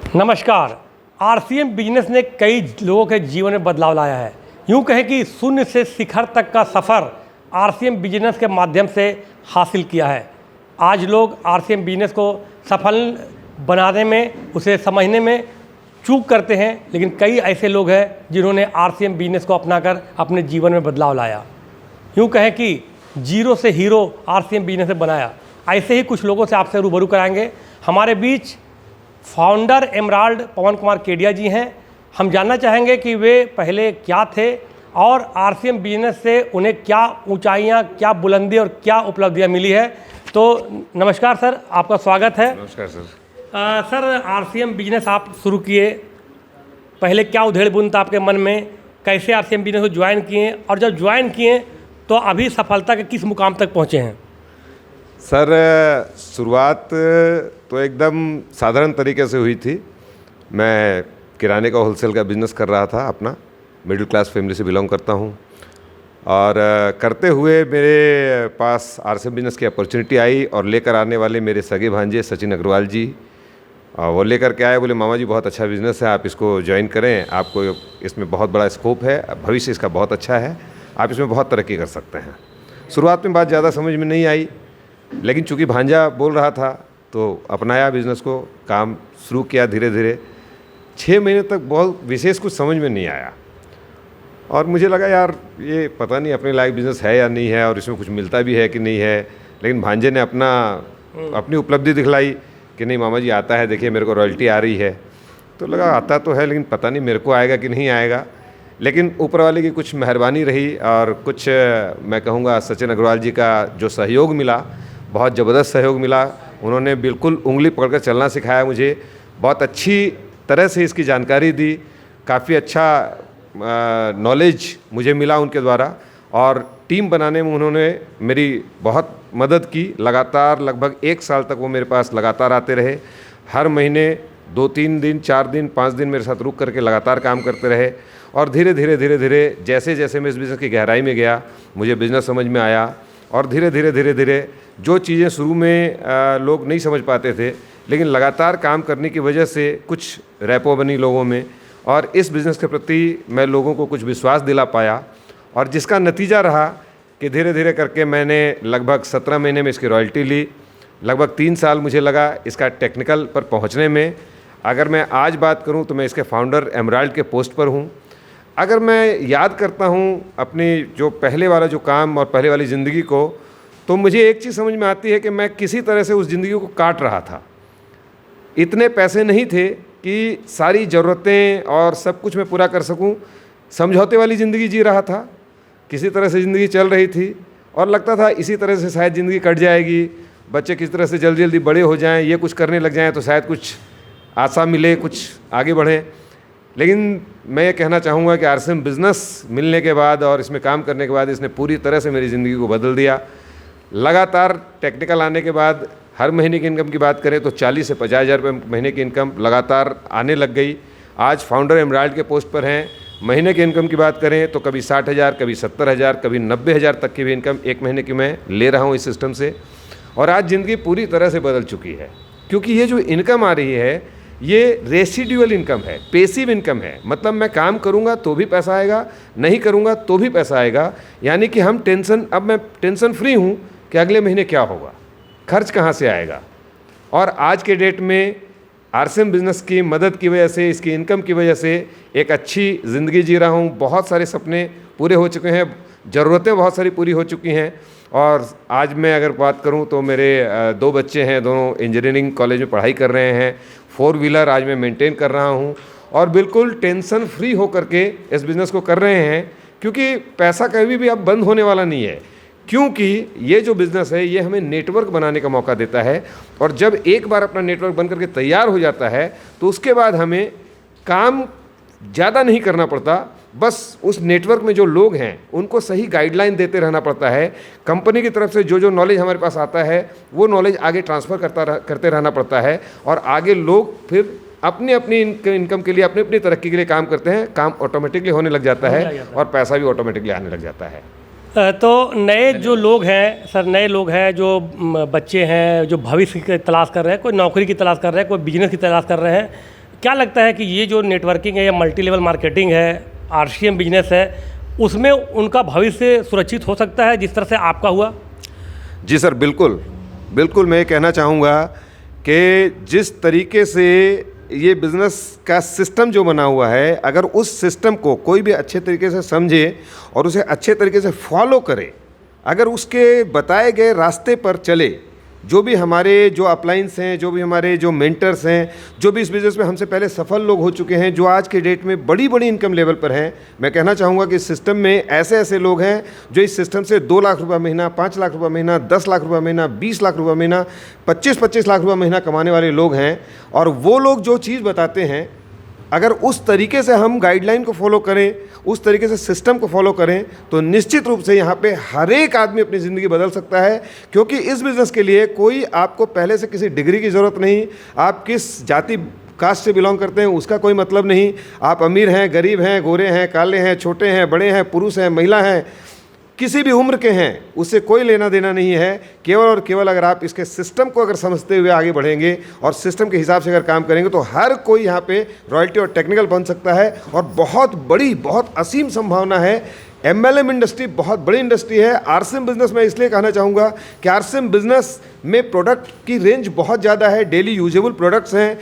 नमस्कार। RCM business ने कई लोगों के जीवन में बदलाव लाया है। यूँ कहें कि शून्य से शिखर तक का सफ़र आरसीएम बिजनेस के माध्यम से हासिल किया है। आज लोग आरसीएम बिजनेस को सफल बनाने में, उसे समझने में चूक करते हैं, लेकिन कई ऐसे लोग हैं जिन्होंने आरसीएम बिजनेस को अपनाकर अपने जीवन में बदलाव लाया। यूँ कहें कि जीरो से हीरो आरसीएम बिजनेस ने बनाया। ऐसे ही कुछ लोगों से आपसे रूबरू कराएंगे। हमारे बीच फाउंडर एमराल्ड पवन कुमार केडिया जी हैं। हम जानना चाहेंगे कि वे पहले क्या थे और आरसीएम बिजनेस से उन्हें क्या ऊंचाइयां, क्या बुलंदी और क्या उपलब्धियां मिली है। तो नमस्कार सर, आपका स्वागत है। नमस्कार सर। सर, आरसीएम बिजनेस आप शुरू किए, पहले क्या उधेड़ बुन था आपके मन में, कैसे आरसीएम बिजनेस को ज्वाइन किए और जब ज्वाइन किए तो अभी सफलता के किस मुकाम तक पहुँचे हैं? सर, शुरुआत तो एकदम साधारण तरीके से हुई थी। मैं किराने का होलसेल का बिज़नेस कर रहा था अपना। मिडिल क्लास फैमिली से बिलोंग करता हूँ और करते हुए मेरे पास आरसीएम बिज़नेस की अपॉर्चुनिटी आई और लेकर आने वाले मेरे सगे भांजे सचिन अग्रवाल जी, वो लेकर के आए। बोले मामा जी बहुत अच्छा बिज़नेस है, आप इसको ज्वाइन करें, आपको इसमें बहुत बड़ा स्कोप है, भविष्य इसका बहुत अच्छा है, आप इसमें बहुत तरक्की कर सकते हैं। शुरुआत में बात ज़्यादा समझ में नहीं आई, लेकिन चूंकि भांजा बोल रहा था तो अपनाया बिज़नेस को, काम शुरू किया। धीरे धीरे 6 महीने तक बहुत विशेष कुछ समझ में नहीं आया और मुझे लगा यार ये पता नहीं अपने लायक बिज़नेस है या नहीं है और इसमें कुछ मिलता भी है कि नहीं है। लेकिन भांजे ने अपनी उपलब्धि दिखलाई कि नहीं मामा जी आता है, देखिए मेरे को रॉयल्टी आ रही है। तो लगा आता तो है, लेकिन पता नहीं मेरे को आएगा कि नहीं आएगा। लेकिन ऊपर वाले की कुछ मेहरबानी रही और कुछ मैं कहूँगा सचिन अग्रवाल जी का जो सहयोग मिला, बहुत ज़बरदस्त सहयोग मिला। उन्होंने बिल्कुल उंगली पकड़कर चलना सिखाया मुझे, बहुत अच्छी तरह से इसकी जानकारी दी, काफ़ी अच्छा नॉलेज मुझे मिला उनके द्वारा और टीम बनाने में उन्होंने मेरी बहुत मदद की। लगातार लगभग 1 साल तक वो मेरे पास लगातार आते रहे। हर महीने 2-3 दिन, 4 दिन, 5 दिन मेरे साथ रुक करके लगातार काम करते रहे और धीरे धीरे जैसे जैसे मैं इस बिज़नेस की गहराई में गया, मुझे बिज़नेस समझ में आया और धीरे धीरे जो चीज़ें शुरू में लोग नहीं समझ पाते थे, लेकिन लगातार काम करने की वजह से कुछ रैपो बनी लोगों में और इस बिज़नेस के प्रति मैं लोगों को कुछ विश्वास दिला पाया और जिसका नतीजा रहा कि धीरे धीरे करके मैंने लगभग 17 महीने में इसकी रॉयल्टी ली। लगभग 3 साल मुझे लगा इसका टेक्निकल पर पहुँचने में। अगर मैं आज बात करूँ तो मैं इसके फाउंडर एमराल्ड के पोस्ट पर हूँ। अगर मैं याद करता हूँ अपनी जो पहले वाला जो काम और पहले वाली ज़िंदगी को, तो मुझे एक चीज़ समझ में आती है कि मैं किसी तरह से उस ज़िंदगी को काट रहा था। इतने पैसे नहीं थे कि सारी ज़रूरतें और सब कुछ मैं पूरा कर सकूं। समझौते वाली ज़िंदगी जी रहा था, किसी तरह से ज़िंदगी चल रही थी और लगता था इसी तरह से शायद ज़िंदगी कट जाएगी। बच्चे किस तरह से जल्दी जल्दी बड़े हो जाएं, ये कुछ करने लग जाएं तो शायद कुछ आशा मिले, कुछ आगे बढ़ें। लेकिन मैं ये कहना चाहूँगा कि आरसीएम बिज़नेस मिलने के बाद और इसमें काम करने के बाद इसने पूरी तरह से मेरी ज़िंदगी को बदल दिया। लगातार टेक्निकल आने के बाद हर महीने की इनकम की बात करें तो 40 से 50 हज़ार रुपये महीने की इनकम लगातार आने लग गई। आज फाउंडर एमराल्ड के पोस्ट पर हैं। महीने की इनकम की बात करें तो कभी 60,000, कभी 70,000, कभी 90,000 तक की भी इनकम एक महीने की मैं ले रहा हूँ इस सिस्टम से। और आज ज़िंदगी पूरी तरह से बदल चुकी है, क्योंकि ये जो इनकम आ रही है ये रेसिडुअल इनकम है, पेसिव इनकम है। मतलब मैं काम करूंगा तो भी पैसा आएगा, नहीं करूंगा तो भी पैसा आएगा। यानी कि अब मैं टेंशन फ्री हूं कि अगले महीने क्या होगा, खर्च कहां से आएगा। और आज के डेट में आरसीएम बिज़नेस की मदद की वजह से, इसकी इनकम की वजह से एक अच्छी ज़िंदगी जी रहा हूं। बहुत सारे सपने पूरे हो चुके हैं, ज़रूरतें बहुत सारी पूरी हो चुकी हैं। और आज मैं अगर बात करूं तो मेरे 2 बच्चे हैं, दोनों इंजीनियरिंग कॉलेज में पढ़ाई कर रहे हैं। 4 व्हीलर आज मैं मेंटेन कर रहा हूं और बिल्कुल टेंशन फ्री हो करके इस बिज़नेस को कर रहे हैं, क्योंकि पैसा कभी भी अब बंद होने वाला नहीं है। क्योंकि ये जो बिज़नेस है ये हमें नेटवर्क बनाने का मौका देता है और जब एक बार अपना नेटवर्क बन करके तैयार हो जाता है तो उसके बाद हमें काम ज़्यादा नहीं करना पड़ता। बस उस नेटवर्क में जो लोग हैं उनको सही गाइडलाइन देते रहना पड़ता है। कंपनी की तरफ से जो नॉलेज हमारे पास आता है वो नॉलेज आगे ट्रांसफ़र करते रहना पड़ता है और आगे लोग फिर अपनी अपनी इनकम के लिए, अपनी अपनी तरक्की के लिए काम करते हैं। काम ऑटोमेटिकली होने लग जाता है और पैसा भी ऑटोमेटिकली आने लग जाता है। तो नए जो लोग हैं सर, नए लोग हैं जो बच्चे हैं जो भविष्य की तलाश कर रहे हैं, कोई नौकरी की तलाश कर रहे हैं, कोई बिजनेस की तलाश कर रहे हैं, क्या लगता है कि ये जो नेटवर्किंग है या मल्टी लेवल मार्केटिंग है, आरसीएम बिजनेस है, उसमें उनका भविष्य सुरक्षित हो सकता है जिस तरह से आपका हुआ? जी सर, बिल्कुल बिल्कुल। मैं ये कहना चाहूँगा कि जिस तरीके से ये बिज़नेस का सिस्टम जो बना हुआ है, अगर उस सिस्टम को कोई भी अच्छे तरीके से समझे और उसे अच्छे तरीके से फॉलो करे, अगर उसके बताए गए रास्ते पर चले, जो भी हमारे जो अपलाइंस हैं, जो भी हमारे जो मेंटर्स हैं, जो भी इस बिज़नेस में हमसे पहले सफल लोग हो चुके हैं, जो आज के डेट में बड़ी बड़ी इनकम लेवल पर हैं, मैं कहना चाहूँगा कि इस सिस्टम में ऐसे ऐसे लोग हैं जो इस सिस्टम से 2 लाख रुपये महीना, 5 लाख रुपये महीना, 10 लाख रुपये महीना, 20 लाख रुपये महीना, 25-25 लाख रुपये महीना कमाने वाले लोग हैं। और वो लोग जो चीज़ बताते हैं, अगर उस तरीके से हम गाइडलाइन को फॉलो करें, उस तरीके से सिस्टम को फॉलो करें, तो निश्चित रूप से यहाँ पे हर एक आदमी अपनी ज़िंदगी बदल सकता है। क्योंकि इस बिज़नेस के लिए कोई आपको पहले से किसी डिग्री की ज़रूरत नहीं, आप किस जाति कास्ट से बिलोंग करते हैं उसका कोई मतलब नहीं, आप अमीर हैं, गरीब हैं, गोरे हैं, काले हैं, छोटे हैं, बड़े हैं, पुरुष हैं, महिला हैं, किसी भी उम्र के हैं, उससे कोई लेना देना नहीं है। केवल और केवल अगर आप इसके सिस्टम को अगर समझते हुए आगे बढ़ेंगे और सिस्टम के हिसाब से अगर काम करेंगे, तो हर कोई यहाँ पे रॉयल्टी और टेक्निकल बन सकता है। और बहुत बड़ी, बहुत असीम संभावना है। एमएलएम इंडस्ट्री बहुत बड़ी इंडस्ट्री है। आरसीएम बिजनेस में इसलिए कहना चाहूँगा कि आरसीएम बिजनेस में प्रोडक्ट की रेंज बहुत ज़्यादा है। डेली यूजेबल प्रोडक्ट्स हैं,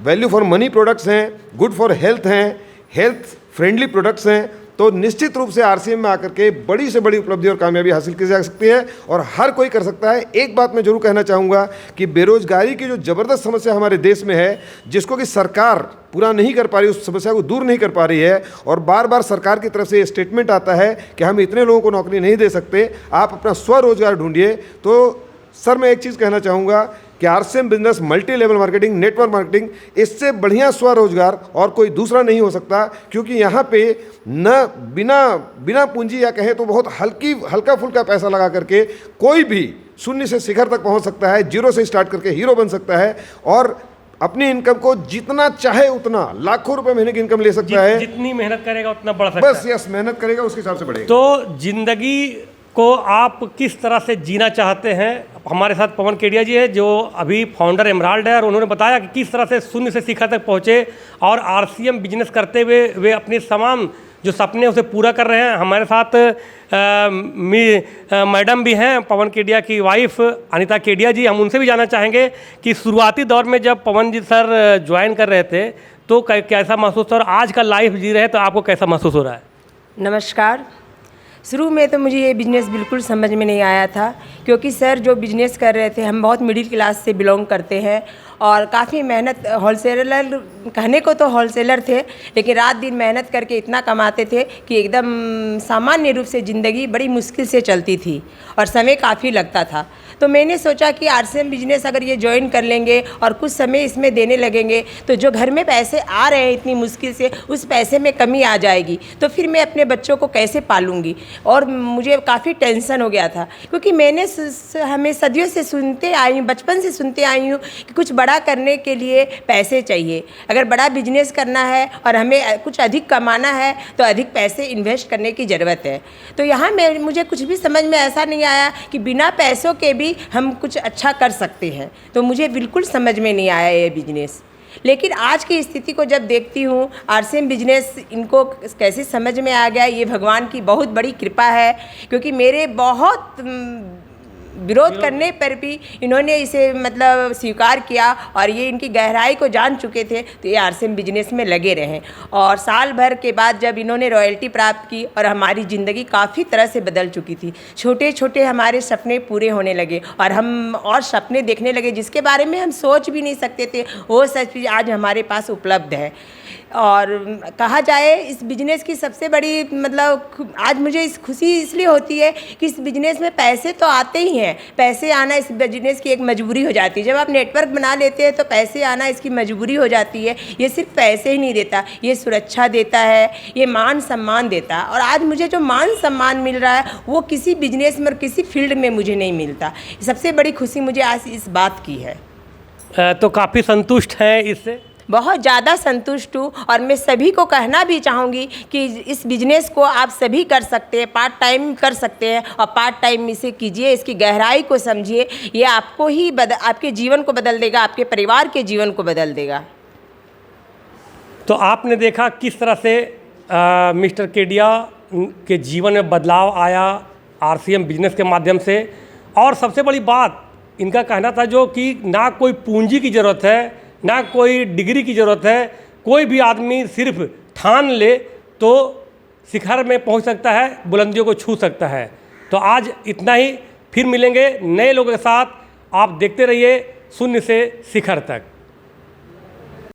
वैल्यू फॉर मनी प्रोडक्ट्स हैं, गुड फॉर हेल्थ हैं, हेल्थ फ्रेंडली प्रोडक्ट्स हैं। तो निश्चित रूप से आरसीएम में आकर के बड़ी से बड़ी उपलब्धि और कामयाबी हासिल की जा सकती है और हर कोई कर सकता है। एक बात मैं जरूर कहना चाहूँगा कि बेरोजगारी की जो ज़बरदस्त समस्या हमारे देश में है, जिसको कि सरकार पूरा नहीं कर पा रही, उस समस्या को दूर नहीं कर पा रही है, और बार बार सरकार की तरफ से ये स्टेटमेंट आता है कि हम इतने लोगों को नौकरी नहीं दे सकते, आप अपना स्वरोजगार ढूंढिए। तो सर, मैं एक चीज़ कहना चाहूँगा कि RCM business, multi level marketing, network marketing, इससे बढ़िया स्वरोजगार और कोई दूसरा नहीं हो सकता। क्योंकि यहाँ पे न बिना पूंजी या कहें तो बहुत हल्का फुल्का पैसा लगा करके कोई भी शून्य से शिखर तक पहुँच सकता है, जीरो से स्टार्ट करके हीरो बन सकता है और अपनी इनकम को जितना चाहे उतना लाखों रुपए महीने की इनकम ले सकता है। जितनी मेहनत करेगा उतना बढ़ सकता है। बस यस, मेहनत करेगा उसके हिसाब से बढ़ेगा। तो जिंदगी को आप किस तरह से जीना चाहते हैं? हमारे साथ पवन केडिया जी है, जो अभी फाउंडर एमराल्ड है, और उन्होंने बताया कि किस तरह से शून्य से शिखर तक पहुँचे और आरसीएम बिजनेस करते हुए वे अपने तमाम जो सपने उसे पूरा कर रहे हैं। हमारे साथ मैडम भी हैं, पवन केडिया की वाइफ अनीता केडिया जी। हम उनसे भी जानना चाहेंगे कि शुरुआती दौर में जब पवन जी सर ज्वाइन कर रहे थे तो कैसा महसूस था, और आज का लाइफ जी रहे तो आपको कैसा महसूस हो रहा है? नमस्कार। शुरू में तो मुझे ये बिज़नेस बिल्कुल समझ में नहीं आया था, क्योंकि सर जो बिज़नेस कर रहे थे, हम बहुत मिडिल क्लास से बिलोंग करते हैं और काफ़ी मेहनत, होलसेलर कहने को तो होलसेलर थे, लेकिन रात दिन मेहनत करके इतना कमाते थे कि एकदम सामान्य रूप से ज़िंदगी बड़ी मुश्किल से चलती थी और समय काफ़ी लगता था। तो मैंने सोचा कि आरसीएम बिजनेस अगर ये ज्वाइन कर लेंगे और कुछ समय इसमें देने लगेंगे, तो जो घर में पैसे आ रहे हैं इतनी मुश्किल से, उस पैसे में कमी आ जाएगी, तो फिर मैं अपने बच्चों को कैसे पालूंगी। और मुझे काफ़ी टेंशन हो गया था, क्योंकि मैंने हमें सदियों से सुनते आई हूँ, बचपन से सुनते आई हूँ कि कुछ बड़ा करने के लिए पैसे चाहिए। अगर बड़ा बिजनेस करना है और हमें कुछ अधिक कमाना है तो अधिक पैसे इन्वेस्ट करने की ज़रूरत है। तो यहाँ मुझे कुछ भी समझ में ऐसा नहीं आया कि बिना पैसों के भी हम कुछ अच्छा कर सकते हैं। तो मुझे बिल्कुल समझ में नहीं आया ये बिजनेस। लेकिन आज की स्थिति को जब देखती हूँ, आरसीएम बिजनेस इनको कैसे समझ में आ गया, ये भगवान की बहुत बड़ी कृपा है। क्योंकि मेरे बहुत विरोध करने पर भी इन्होंने इसे मतलब स्वीकार किया और ये इनकी गहराई को जान चुके थे, तो ये आरसीएम बिजनेस में लगे रहे। और साल भर के बाद जब इन्होंने रॉयल्टी प्राप्त की और हमारी ज़िंदगी काफ़ी तरह से बदल चुकी थी, छोटे छोटे हमारे सपने पूरे होने लगे और हम और सपने देखने लगे जिसके बारे में हम सोच भी नहीं सकते थे, वो सच भी आज हमारे पास उपलब्ध है। और कहा जाए इस बिज़नेस की सबसे बड़ी मतलब आज मुझे इस खुशी इसलिए होती है कि इस बिज़नेस में पैसे तो आते ही हैं, पैसे आना इस बिज़नेस की एक मजबूरी हो जाती है। जब आप नेटवर्क बना लेते हैं तो पैसे आना इसकी मजबूरी हो जाती है। ये सिर्फ पैसे ही नहीं देता, ये सुरक्षा देता है, ये मान सम्मान देता है। और आज मुझे जो मान सम्मान मिल रहा है वो किसी बिज़नेस में और किसी फील्ड में मुझे नहीं मिलता। सबसे बड़ी खुशी मुझे आज इस बात की है। तो काफ़ी संतुष्ट हैं इससे? बहुत ज़्यादा संतुष्ट हूँ। और मैं सभी को कहना भी चाहूँगी कि इस बिज़नेस को आप सभी कर सकते हैं, पार्ट टाइम कर सकते हैं और पार्ट टाइम इसे कीजिए, इसकी गहराई को समझिए। ये आपको ही आपके जीवन को बदल देगा, आपके परिवार के जीवन को बदल देगा। तो आपने देखा किस तरह से मिस्टर केडिया के जीवन में बदलाव आया आरसीएम बिजनेस के माध्यम से। और सबसे बड़ी बात इनका कहना था जो कि ना कोई पूंजी की ज़रूरत है, ना कोई डिग्री की ज़रूरत है, कोई भी आदमी सिर्फ ठान ले तो शिखर में पहुंच सकता है, बुलंदियों को छू सकता है। तो आज इतना ही, फिर मिलेंगे नए लोगों के साथ। आप देखते रहिए शून्य से शिखर तक।